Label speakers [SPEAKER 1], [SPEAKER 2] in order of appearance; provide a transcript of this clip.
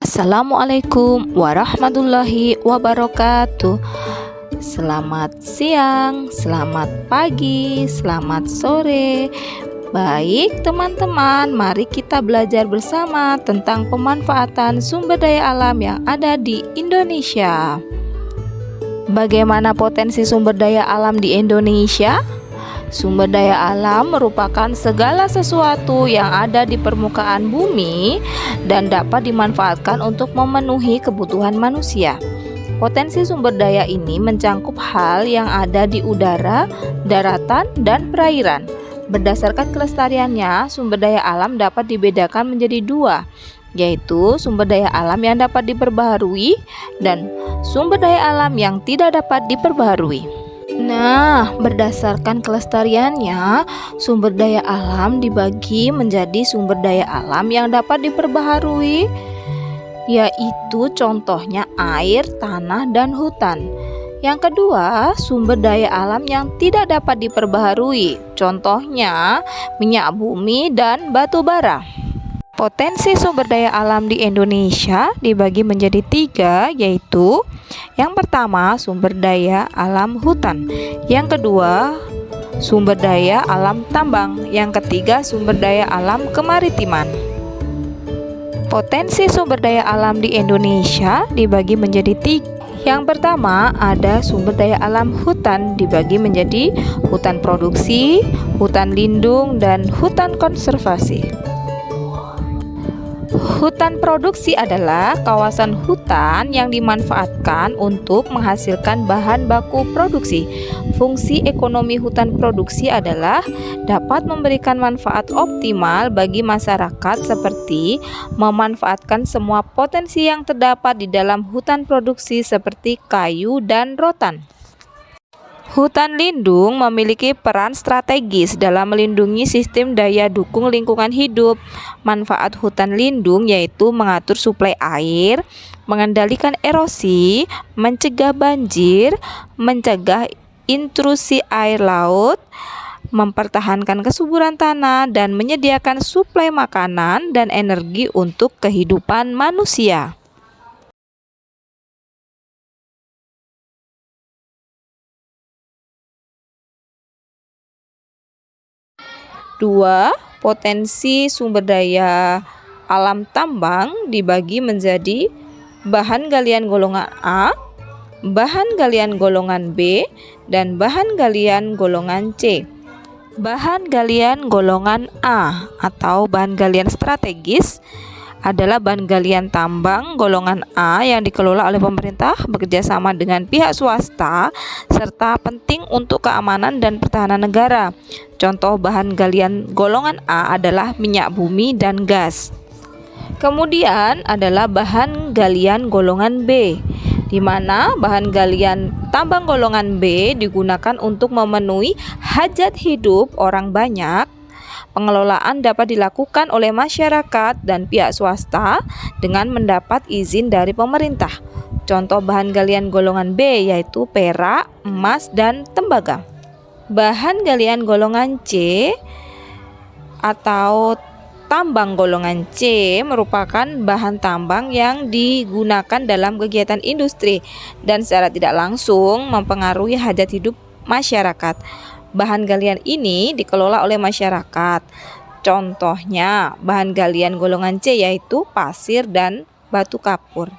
[SPEAKER 1] Assalamualaikum warahmatullahi wabarakatuh. Selamat siang, selamat pagi, selamat sore. Baik teman-teman, mari kita belajar bersama tentang pemanfaatan sumber daya alam yang ada di Indonesia. Bagaimana potensi sumber daya alam di Indonesia? Sumber daya alam merupakan segala sesuatu yang ada di permukaan bumi dan dapat dimanfaatkan untuk memenuhi kebutuhan manusia. Potensi sumber daya ini mencakup hal yang ada di udara, daratan, dan perairan. Berdasarkan kelestariannya, sumber daya alam dapat dibedakan menjadi dua, yaitu sumber daya alam yang dapat diperbaharui dan sumber daya alam yang tidak dapat diperbaharui. Nah, berdasarkan kelestariannya, sumber daya alam dibagi menjadi sumber daya alam yang dapat diperbaharui, yaitu contohnya air, tanah, dan hutan. Yang kedua, sumber daya alam yang tidak dapat diperbaharui, contohnya minyak bumi dan batu bara. Potensi sumber daya alam di Indonesia dibagi menjadi tiga, yaitu yang pertama sumber daya alam hutan, yang kedua sumber daya alam tambang, yang ketiga sumber daya alam kemaritiman. Potensi sumber daya alam di Indonesia dibagi menjadi tiga. Yang pertama ada sumber daya alam hutan, dibagi menjadi hutan produksi, hutan lindung, dan hutan konservasi. Hutan produksi adalah kawasan hutan yang dimanfaatkan untuk menghasilkan bahan baku produksi. Fungsi ekonomi hutan produksi adalah dapat memberikan manfaat optimal bagi masyarakat seperti memanfaatkan semua potensi yang terdapat di dalam hutan produksi seperti kayu dan rotan. Hutan lindung memiliki peran strategis dalam melindungi sistem daya dukung lingkungan hidup. Manfaat hutan lindung yaitu mengatur suplai air, mengendalikan erosi, mencegah banjir, mencegah intrusi air laut, mempertahankan kesuburan tanah, dan menyediakan suplai makanan dan energi untuk kehidupan manusia. Dua, potensi sumber daya alam tambang dibagi menjadi bahan galian golongan A, bahan galian golongan B, dan bahan galian golongan C. Bahan galian golongan A atau bahan galian strategis adalah bahan galian tambang golongan A yang dikelola oleh pemerintah bekerjasama dengan pihak swasta serta penting untuk keamanan dan pertahanan negara. Contoh bahan galian golongan A adalah minyak bumi dan gas. Kemudian adalah bahan galian golongan B, di mana bahan galian tambang golongan B digunakan untuk memenuhi hajat hidup orang banyak. Pengelolaan dapat dilakukan oleh masyarakat dan pihak swasta dengan mendapat izin dari pemerintah. Contoh bahan galian golongan B yaitu perak, emas, dan tembaga. Bahan galian golongan C atau tambang golongan C merupakan bahan tambang yang digunakan dalam kegiatan industri dan secara tidak langsung mempengaruhi hajat hidup masyarakat. Bahan galian ini dikelola oleh masyarakat. Contohnya bahan galian golongan C yaitu pasir dan batu kapur.